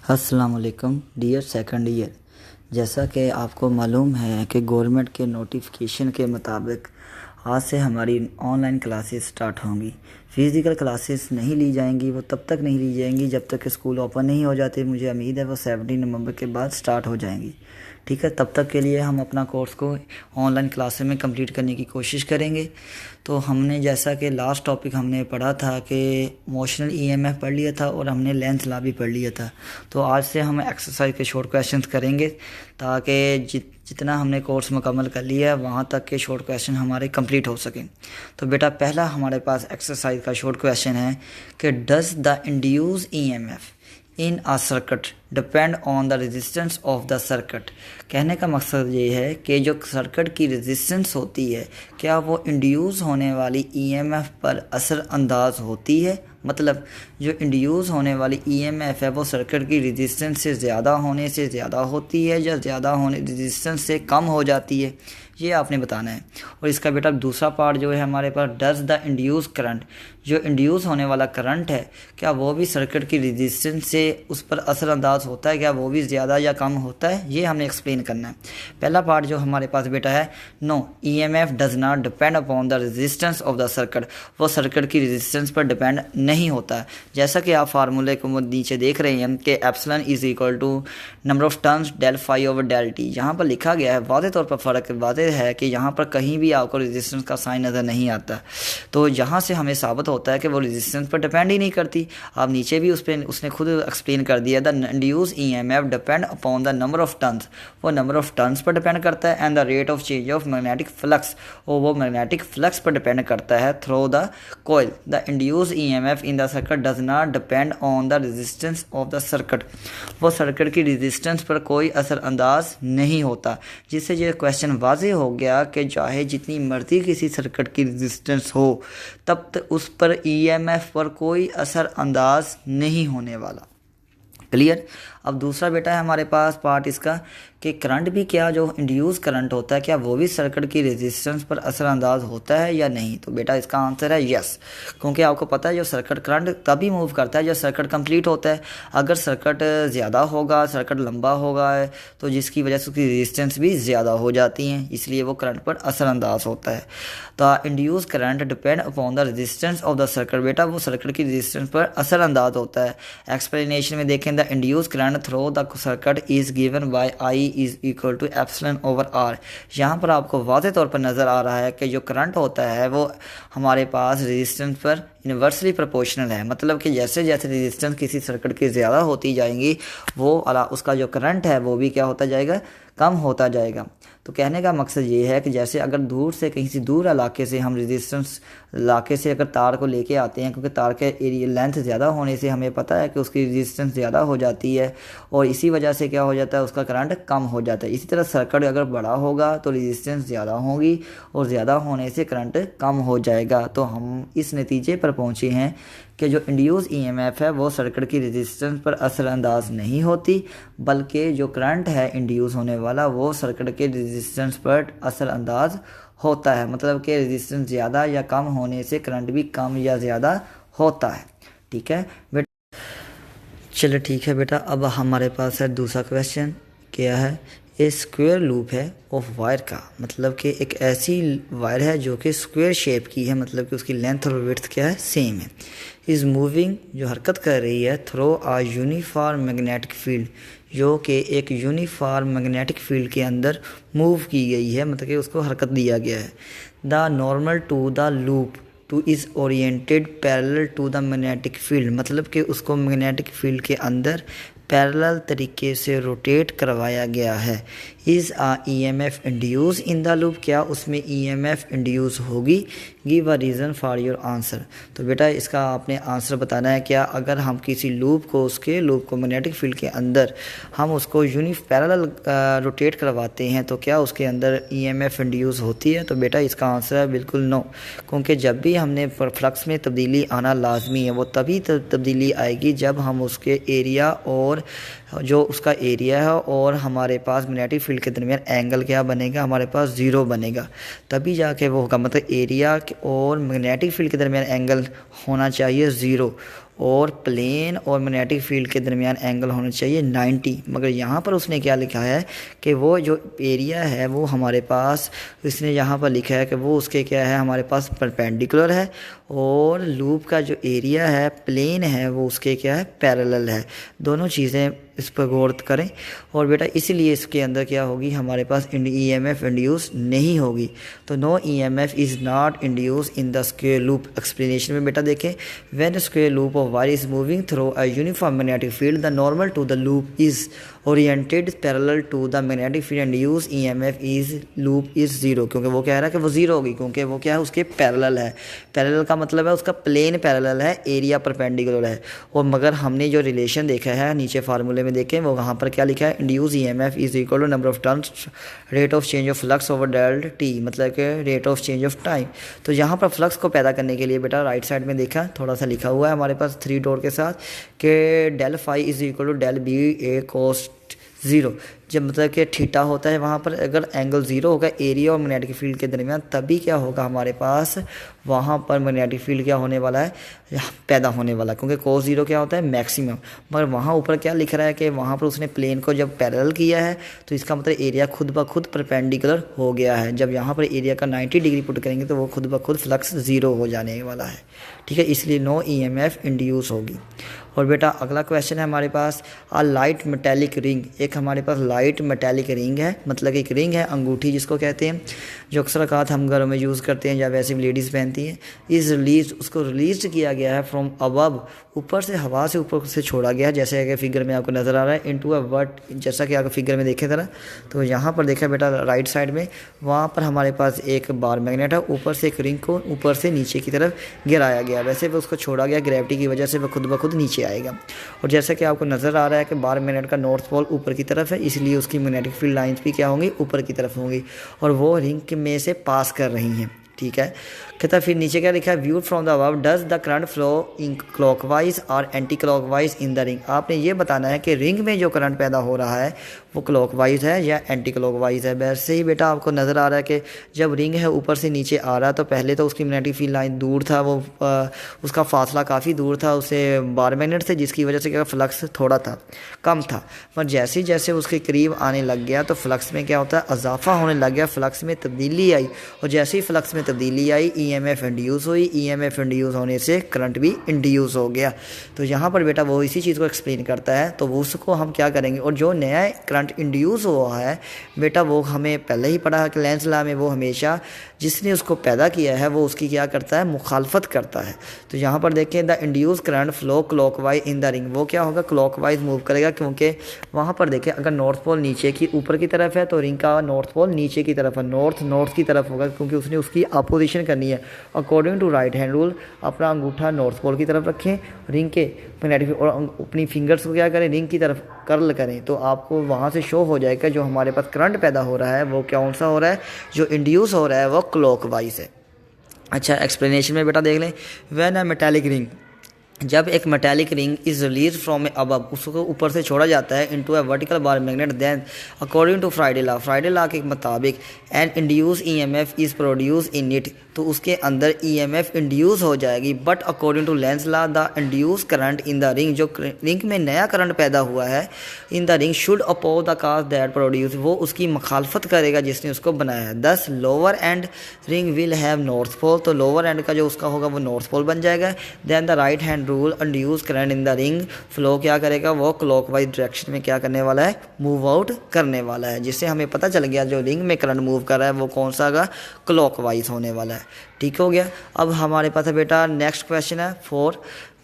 अस्सलाम वालेकुम dear second year. जैसा कि आपको मालूम है कि गवर्नमेंट के नोटिफिकेशन के मुताबिक आज से हमारी ऑनलाइन क्लासेस स्टार्ट होंगी। फ़िज़िकल क्लासेस नहीं ली जाएंगी, वो तब तक नहीं ली जाएंगी जब तक स्कूल ओपन नहीं हो जाते। मुझे उम्मीद है वो 17 नवंबर के बाद स्टार्ट हो जाएंगी। ठीक है, तब तक के लिए हम अपना कोर्स को ऑनलाइन क्लासेस में कंप्लीट करने की कोशिश करेंगे। तो हमने जैसा कि लास्ट टॉपिक हमने पढ़ा था कि मोशनल ईएमएफ पढ़ लिया था और हमने लेंथ लॉ भी पढ़ लिया था। तो आज से हम एक्सरसाइज के शॉर्ट क्वेश्चंस करेंगे ताकि जितना हमने कोर्स मुकम्मल कर लिया है वहाँ तक के शॉर्ट क्वेश्चन हमारे कंप्लीट हो सकें। तो बेटा पहला हमारे पास एक्सरसाइज का शॉर्ट क्वेश्चन है कि does the induce EMF in a circuit depend on the resistance of the circuit. कहने का मकसद ये है कि जो सर्किट की रेजिस्टेंस होती है क्या वो इंड्यूस होने वाली ईएमएफ पर असर अंदाज होती है। मतलब जो इंड्यूस होने वाली ईएमएफ है वो सर्किट की रेजिस्टेंस से ज़्यादा होने से ज़्यादा होती है या ज़्यादा होने रेजिस्टेंस से कम हो जाती है, ये आपने बताना है। और इसका बेटा दूसरा पार्ट जो है हमारे पास डज द इंड्यूस करंट, जो इंड्यूस होने वाला करंट है क्या वो भी सर्किट की रेजिस्टेंस से उस पर असरअंदाज होता है, क्या वो भी ज़्यादा या कम होता है, ये हमने एक्सप्लेन करना है। पहला पार्ट जो हमारे पास बेटा है no EMF does not depend upon the resistance of the circuit, वो सर्किट की रेजिस्टेंस पर डिपेंड नहीं होता है। जैसा कि आप फार्मूले को नीचे देख रहे हैं कि epsilon is equal to number of turns del phi over del T, यहाँ पर लिखा गया है वाज़े तौर पर फ़र्क वाज़े है कि यहाँ पर कहीं भी आपको रेजिस्टेंस का साइन नज़र नहीं आता। तो यहाँ से हमें साबित होता है कि वो रेजिस्टेंस पर डिपेंड ही नहीं करती। आप नीचे भी उसने खुद एक्सप्लेन कर दिया the induce EMF depend upon the number of turns, वो नंबर ऑफ टर्न्स पर डिपेंड करता है and the rate of change of magnetic flux, और वो मैग्नेटिक फ्लक्स पर डिपेंड करता है through the coil. The induce EMF in the circuit does not depend on the resistance of the circuit, वो circuit की resistance पर कोई असरअंदाज नहीं होता। जिससे ये क्वेश्चन वाज़े हो गया कि चाहे जितनी मर्जी किसी सर्किट की रेजिस्टेंस हो तब तक उस पर ईएमएफ पर कोई असर अंदाज नहीं होने वाला। क्लियर। अब दूसरा बेटा है हमारे पास पार्ट इसका कि करंट भी क्या जो इंड्यूस करंट होता है क्या वो भी सर्किट की रेजिस्टेंस पर असरअंदाज होता है या नहीं। तो बेटा इसका आंसर है यस, क्योंकि आपको पता है जो सर्किट करंट तभी मूव करता है जब सर्किट कंप्लीट होता है। अगर सर्किट ज़्यादा होगा, सर्किट लंबा होगा तो जिसकी वजह से उसकी रेजिस्टेंस भी ज़्यादा हो जाती हैं, इसलिए वो करंट पर असरअंदाज होता है। तो induce current depend upon the resistance of the circuit, बेटा वो सर्किट की रेजिस्टेंस पर असरअंदाज होता है। एक्सप्लेनेशन में देखें the induce current through the circuit is given by I is equal to epsilon over R. यहाँ पर आपको वाज़े तौर पर नज़र आ रहा है कि जो करंट होता है वो हमारे पास रेजिस्टेंस पर इन्वर्सली प्रोपोर्शनल है। मतलब कि जैसे जैसे रेजिस्टेंस किसी सर्किट की ज़्यादा होती जाएंगी वो उसका जो करंट है वो भी क्या होता जाएगा, कम होता जाएगा। तो कहने का मकसद ये है कि जैसे अगर दूर से कहीं से दूर इलाके से हम रेजिस्टेंस इलाके से अगर तार को लेके आते हैं, क्योंकि तार के एरिया लेंथ ज़्यादा होने से हमें पता है कि उसकी रेजिस्टेंस ज़्यादा हो जाती है और इसी वजह से क्या हो जाता है, उसका करंट कम हो जाता है। इसी तरह सर्किट अगर बड़ा होगा तो रेजिस्टेंस ज़्यादा होगी और ज़्यादा होने से करंट कम हो जाएगा। तो हम इस नतीजे पर पहुँचे हैं कि जो इंड्यूस ईएमएफ है वो सर्किट की रेजिस्टेंस पर असरअंदाज नहीं होती, बल्कि जो करंट है इंड्यूस होने वाला वो सर्किट के रेजिस्टेंस पर असरअंदाज होता है। मतलब कि रेजिस्टेंस ज़्यादा या कम होने से करंट भी कम या ज़्यादा होता है। ठीक है बेटा, चलो ठीक है बेटा। अब हमारे पास है दूसरा क्वेश्चन, क्या है ए स्क्वायर लूप है ऑफ वायर का, मतलब कि एक ऐसी वायर है जो कि स्क्वायर शेप की है, मतलब कि उसकी लेंथ और विड्थ क्या है, सेम है। इज़ मूविंग, जो हरकत कर रही है थ्रू आ यूनिफॉर्म मैग्नेटिक फील्ड, जो कि एक यूनिफॉर्म मैग्नेटिक फील्ड के अंदर मूव की गई है, मतलब कि उसको हरकत दिया गया है। The normal to the loop to is oriented parallel to the magnetic field, मतलब कि उसको मैग्नेटिक फील्ड के अंदर पैरेलल तरीके से रोटेट करवाया गया है। Is a EMF induce in the loop, क्या उसमें ईएमएफ इंड्यूस होगी। Give a reason for your answer. तो बेटा इसका आपने आंसर बताना है। क्या अगर हम किसी लूप को उसके लूप को मैग्नेटिक फील्ड के अंदर हम उसको पैरेलल रोटेट करवाते हैं तो क्या उसके अंदर ईएमएफ इंड्यूस होती है। तो बेटा इसका आंसर है बिल्कुल नो, क्योंकि जब भी हमने फ्लक्स में तब्दीली आना लाजमी है, वो तभी तब्दीली आएगी जब हम उसके एरिया और जो उसका एरिया है और हमारे पास मैग्नेटिक फील्ड के दरमियान एंगल क्या बनेगा, हमारे पास ज़ीरो बनेगा, तभी जाके वो होगा। मतलब एरिया और मैग्नेटिक फील्ड के दरमियान एंगल होना चाहिए ज़ीरो, और प्लेन और मैग्नेटिक फील्ड के दरमियान एंगल होना चाहिए 90। मगर यहाँ पर उसने क्या लिखा है कि वो जो एरिया है वो हमारे पास, इसने यहाँ पर लिखा है कि वो उसके क्या है, हमारे पास परपेंडिकुलर है, और लूप का जो एरिया है प्लेन है वो उसके क्या है, पैरेलल है। दोनों चीज़ें इस पर गौर करें। और बेटा इसीलिए इसके अंदर क्या होगी, हमारे पास EMF इंड्यूस नहीं होगी। तो no EMF is not induce in the square loop. Explanation में बेटा देखें, when square loop of wire is moving through a uniform magnetic field the normal to the loop is oriented parallel to the magnetic field and use EMF is loop is zero. क्योंकि वो कह रहा है कि वो zero होगी, क्योंकि वो क्या है, उसके पैरेलल है। पैरेलल का मतलब है उसका प्लेन पैरेलल है, एरिया परपेंडिकुलर है। और मगर हमने जो रिलेशन देखा है नीचे फार्मूले में देखें, वो वहाँ पर क्या लिखा है, induce EMF is equal to number of turns rate of change of flux over delta T, मतलब कि rate of change of time. तो यहाँ पर फ्लक्स को पैदा करने के लिए बेटा राइट साइड में देखा थोड़ा सा लिखा हुआ है हमारे पास 3 डॉट के साथ कि del phi is equal to del B A cos zero. जब मतलब कि थीटा होता है वहाँ पर अगर एंगल ज़ीरो होगा एरिया और मैग्नेटिक फील्ड के दरमियान, तभी क्या होगा हमारे पास वहाँ पर मैग्नेटिक फील्ड क्या होने वाला है, पैदा होने वाला, क्योंकि कोस ज़ीरो क्या होता है, मैक्सिमम। मगर वहाँ ऊपर क्या लिख रहा है कि वहाँ पर उसने प्लेन को जब पैरेलल किया है तो इसका मतलब एरिया खुद ब खुद परपेंडिकुलर हो गया है। जब यहाँ पर एरिया का 90 डिग्री पुट करेंगे तो वो खुद ब खुद फ्लक्स ज़ीरो हो जाने वाला है। ठीक है, इसलिए नो EMF इंड्यूस होगी। और बेटा अगला क्वेश्चन है हमारे पास, अ लाइट मेटेलिक रिंग। एक हमारे पास लाइट मेटेलिक रिंग है, मतलब एक रिंग है, अंगूठी जिसको कहते हैं, जो अक्सर औकात हम घरों में यूज़ करते हैं या वैसे भी लेडीज़ पहनती हैं। इज़ रिलीज, उसको रिलीज किया गया है फ्रॉम अबव, ऊपर से, हवा से ऊपर से छोड़ा गया, जैसे कि फिगर में आपको नज़र आ रहा है, इनटू अ वर्ट, जैसा कि आपको फिगर में देखे ज़रा। तो यहाँ पर देखा बेटा राइट साइड में, वहाँ पर हमारे पास एक बार मैग्नेट है, ऊपर से एक रिंग को ऊपर से नीचे की तरफ गिराया गया। वैसे वो उसको छोड़ा गया ग्रेविटी की वजह से, वो खुद ब खुद नीचे आएगा। और जैसा कि आपको नज़र आ रहा है कि बार मैग्नेट का नॉर्थ पोल ऊपर की तरफ है, इसलिए उसकी मैग्नेटिक फील्ड लाइंस भी क्या होंगी, ऊपर की तरफ होंगी, और वो रिंग में से पास कर रही हैं। ठीक है, कहता फिर नीचे क्या लिखा है, viewed from the above does the current flow in clockwise और anti clockwise in the ring. आपने ये बताना है कि रिंग में जो करंट पैदा हो रहा है वो क्लॉकवाइज है या एंटी क्लॉकवाइज है। वैसे ही बेटा आपको नज़र आ रहा है कि जब रिंग है ऊपर से नीचे आ रहा है तो पहले तो उसकी मैग्नेटिक फील्ड लाइन दूर था, वो उसका फासला काफ़ी दूर था उससे बार मैग्नेट से, जिसकी वजह से क्या फ्लक्स थोड़ा था, कम था। पर जैसे जैसे उसके करीब आने लग गया तो फ्लक्स में क्या होता है, इजाफा होने लग गया, फ्लक्स में तब्दीली आई, और जैसे ही फ्लक्स में तब्दीली आई EMF इंड्यूस हुई, EMF इंड्यूस होने से करंट भी इंड्यूस हो गया। तो यहाँ पर बेटा वो इसी चीज़ को एक्सप्लेन करता है, तो वो उसको हम क्या करेंगे। और जो नया करंट इंड्यूस हुआ है बेटा, वो हमें पहले ही पढ़ा है कि लेंस लॉ में वो हमेशा जिसने उसको पैदा किया है वो उसकी क्या करता है, मुखालफत करता है। तो यहाँ पर देखें, the induce current flow clockwise in the ring, वो क्या होगा, क्लॉकवाइज मूव करेगा, क्योंकि वहाँ पर देखें अगर नॉर्थ पोल नीचे की ऊपर की तरफ है तो रिंग का नॉर्थ पोल नीचे की तरफ है, नॉर्थ की तरफ होगा, क्योंकि उसने उसकी अपोजिशन करनी है। According to right hand rule, अपना अंगूठा नॉर्थ पोल की तरफ रखें रिंग के मैग्नेटिक, और अपनी फिंगर्स को क्या करें, रिंग की तरफ कर्ल करें, तो आपको वहाँ से शो हो जाएगा जो हमारे पास करंट पैदा हो रहा है वो कौन सा हो रहा है, जो इंड्यूस हो रहा है वो क्लॉकवाइज है। अच्छा, एक्सप्लेनेशन में बेटा देख लें, व्हेन अ मेटालिक रिंग, जब एक metallic ring is release from above, उसको ऊपर से छोड़ा जाता है into a vertical bar magnet, then according to Faraday law के मुताबिक an induce EMF is produce in it, तो उसके अंदर EMF इंड्यूस हो जाएगी। But according to Lenz law the induce current in the ring, जो रिंग में नया करंट पैदा हुआ है in the ring should oppose the cause that produce, वो उसकी मुखालफत करेगा जिसने उसको बनाया है। Thus lower end ring will have north pole, तो लोअर एंड का जो उसका होगा वो नॉर्थ पोल बन जाएगा। Then the right hand rule induce current in the ring flow क्या करेगा, वो क्लॉकवाइज डायरेक्शन में क्या करने वाला है, मूव आउट करने वाला है, जिससे हमें पता चल गया जो रिंग में करंट मूव कर रहा है वो कौन सा होगा, क्लॉकवाइज होने वाला है। ठीक हो गया। अब हमारे पास है बेटा नेक्स्ट क्वेश्चन है 4,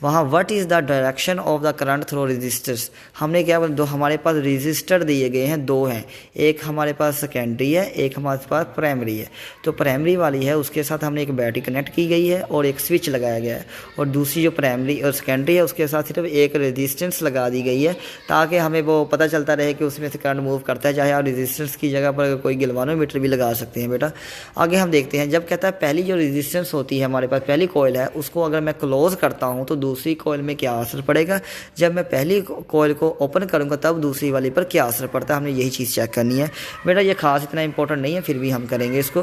वहाँ what is the direction of the current through resistors. हमने क्या बोला, दो हमारे पास रजिस्टर दिए गए हैं, दो हैं, एक हमारे पास सेकेंडरी है, एक हमारे पास प्राइमरी है। तो प्राइमरी वाली है उसके साथ हमने एक बैटरी कनेक्ट की गई है और एक स्विच लगाया गया है, और दूसरी जो प्राइमरी और सेकेंडरी है उसके साथ सिर्फ एक रेजिस्टेंस लगा दी गई है, ताकि हमें वो पता चलता रहे कि उसमें से करंट मूव करता है। चाहे आप रेजिस्टेंस की जगह पर कोई गैल्वानोमीटर भी लगा सकते हैं बेटा। आगे हम देखते हैं, जब कहता है पहली जो रेजिस्टेंस होती है हमारे पास, पहली कॉइल है, उसको अगर मैं क्लोज करता हूँ तो दूसरी कॉइल में क्या असर पड़ेगा, जब मैं पहली कॉइल को ओपन करूँगा तब दूसरी वाली पर क्या असर पड़ता है, हमने यही चीज़ चेक करनी है। बेटा ये खास इतना इंपॉर्टेंट नहीं है, फिर भी हम करेंगे इसको।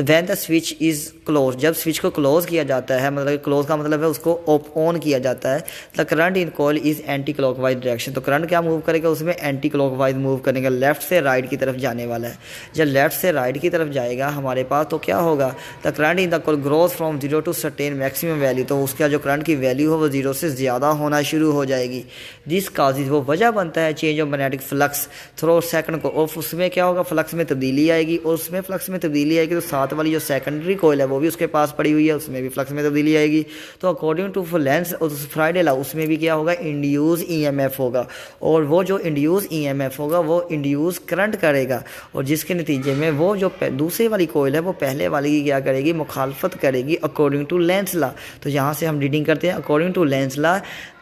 When the switch is close, जब स्विच को क्लोज किया जाता है, मतलब क्लोज का मतलब है उसको ऑन किया जाता है। The current in coil is anti clockwise direction, तो करंट क्या मूव करेगा उसमें, एंटी क्लॉकवाइज मूव करेगा, लेफ्ट से राइट की तरफ जाने वाला है। जब लेफ्ट से राइट की तरफ जाएगा हमारे पास तो क्या होगा, the current in the coil growth from 0 to certain maximum value, तो उसका जो करंट की वैल्यू हो वो 0 से ज़्यादा होना शुरू हो जाएगी। दिस काजेज, वो वजह बनता है change of magnetic flux through second को, और उसमें क्या होगा, फ्लक्स में तब्दीली आएगी, और उसमें फ्लक्स में तब्दीली आएगी तो साथ वाली जो सेकेंडरी कोयल है वो भी उसके पास पड़ी हुई है, उसमें भी फ्लक्स में तब्दीली आएगी। तो according to Lenz Faraday law उसमें भी क्या होगा, इंड्यूस ईएमएफ होगा, और वो जो इंड्यूस ईएमएफ होगा वो इंड्यूस करंट करेगा, और जिसके नतीजे में वो जो दूसरी वाली कोयल है वो पहले वाली की क्या करेगी, मुखालफत करेगी अकॉर्डिंग टू लेंस लॉ। तो यहाँ से हम रीडिंग करते हैं, according to Lenz law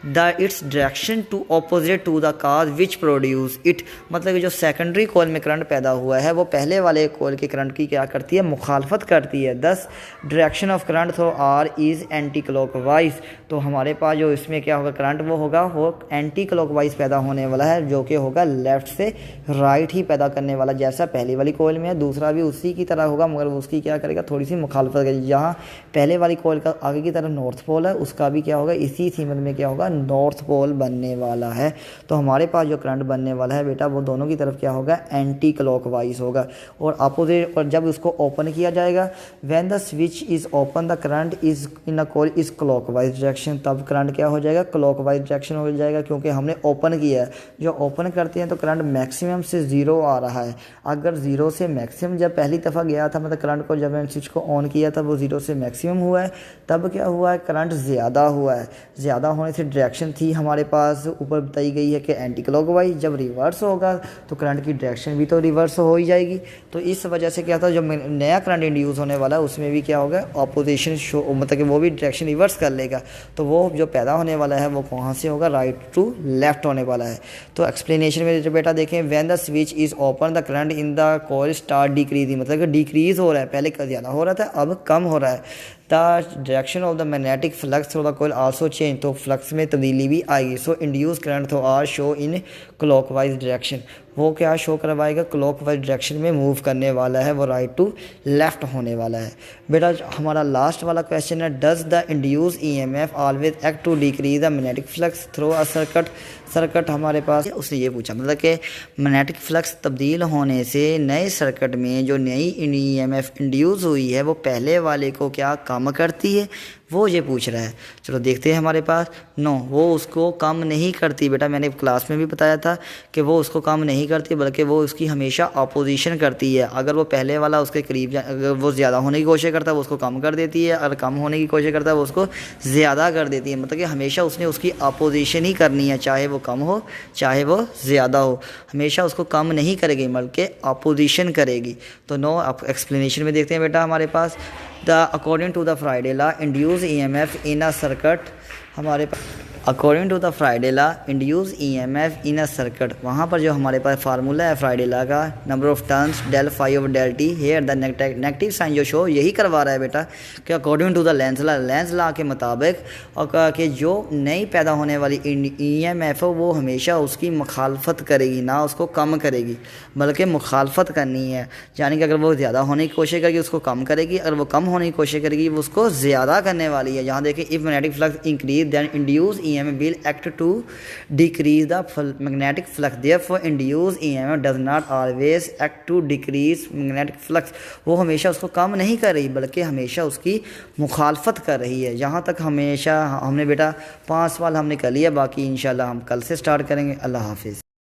the its direction to opposite to the cause which produce it, मतलब कि जो सेकेंडरी कोयल में करंट पैदा हुआ है वो पहले वाले कोयल के करंट की क्या करती है, मुखालफत करती है। Thus direction of current through R is anticlockwise, तो हमारे पास जो इसमें क्या होगा करंट वो होगा वो एंटी क्लॉकवाइज पैदा होने वाला है, जो कि होगा लेफ्ट से राइट ही पैदा करने वाला, जैसा पहली वाली कोयल में है दूसरा भी उसी की तरह होगा, मगर उसकी क्या करेगा, थोड़ी सी मुखालफत करेगी। जहाँ पहले वाली कोयल का आगे की तरफ नॉर्थ पोल है उसका भी क्या होगा, इसी सीमत में क्या होगा, नॉर्थ पोल बनने वाला है। तो हमारे पास जो करंट बनने वाला है बेटा वो दोनों की तरफ क्या होगा, एंटी क्लॉकवाइज होगा, और अपोजिट, और जब उसको ओपन किया जाएगा, when the switch is open the current is in a coil is clockwise direction, तब करंट क्या हो जाएगा, क्लॉकवाइज डायरेक्शन हो जाएगा, क्योंकि हमने ओपन किया है। जो ओपन करते हैं तो करंट मैक्सिमम से 0 आ रहा है, अगर 0 से मैक्सिमम जब पहली दफ़ा गया था, मतलब करंट को जब मैंने स्विच को ऑन किया था वो 0 से मैक्सिमम हुआ है, तब क्या हुआ है, करंट ज़्यादा हुआ है। ज़्यादा होने से डायरेक्शन थी हमारे पास ऊपर बताई गई है कि एंटी क्लॉकवाइज, जब रिवर्स होगा तो करंट की डायरेक्शन भी तो रिवर्स हो ही जाएगी। तो इस वजह से क्या था, जो नया करंट इंड्यूस होने वाला है उसमें भी क्या होगा, ऑपोजिशन शो, मतलब कि वो भी डायरेक्शन रिवर्स कर लेगा, तो वो जो पैदा होने वाला है वो कहाँ से होगा, राइट टू लेफ्ट होने वाला है। तो एक्सप्लेनेशन में बेटा देखें, when the switch is open the current in the coil start decreasing, मतलब कि डिक्रीज हो रहा है, पहले ज़्यादा हो रहा था अब कम हो रहा है। The direction of the magnetic flux through the coil also change, तो फ्लक्स में तब्दीली भी आएगी। So induce current through are show in clockwise direction, वो क्या शो करवाएगा, क्लॉकवाइज डायरेक्शन में मूव करने वाला है, वो राइट टू लेफ्ट होने वाला है। बेटा हमारा लास्ट वाला क्वेश्चन है, does the induce EMF always act to decrease the magnetic flux through a circuit हमारे पास उसने ये पूछा, मतलब कि मैग्नेटिक फ्लक्स तब्दील होने से नए सर्किट में जो नई ईएमएफ इंड्यूस हुई है वो पहले वाले को क्या कम करती है, वो ये पूछ रहा है। चलो देखते हैं हमारे पास, नो वो उसको कम नहीं करती बेटा, मैंने क्लास में भी बताया था कि वो उसको कम नहीं करती बल्कि वो उसकी हमेशा अपोजिशन करती है। अगर वो पहले वाला उसके करीब अगर वो ज़्यादा होने की कोशिश करता है वो उसको कम कर देती है, अगर कम होने की कोशिश करता है वो उसको ज़्यादा कर देती है, मतलब कि हमेशा उसने उसकी अपोजिशन ही करनी है, चाहे वो कम हो चाहे वो ज़्यादा हो, हमेशा उसको कम नहीं करेगी बल्कि अपोजिशन करेगी। तो नो आप एक्सप्लेनेशन में देखते हैं बेटा हमारे पास, according to the Friday law induced EMF in a circuit, हमारे पास according to the Faraday law induce EMF in a circuit, वहाँ पर जो हमारे पास फार्मूला है फ्राइडे लॉ का, number of turns del phi over del t, here the negative sign जो शो यही करवा रहा है बेटा कि according to the Lenz law के मुताबिक और कि जो नई पैदा होने वाली ईएमएफ है वो हमेशा उसकी मुखालफत करेगी, ना उसको कम करेगी बल्कि मुखालफत करनी है, यानी कि अगर वो ज़्यादा होने की कोशिश करेगी उसको कम करेगी, अगर वो कम होने की कोशिश करेगी वो उसको ज़्यादा करने वाली है। यहाँ देखिए, if magnetic flux increase then induce EMF will act to decrease the magnetic flux. Therefore, induced EMF does not always act to decrease magnetic flux. वो हमेशा उसको कम नहीं कर रही बल्कि हमेशा उसकी मुखालफत कर रही है। यहाँ तक हमेशा हमने बेटा 5 सवाल हमने कर लिया, बाकी इंशाल्लाह हम कल से स्टार्ट करेंगे। अल्लाह हाफिज़।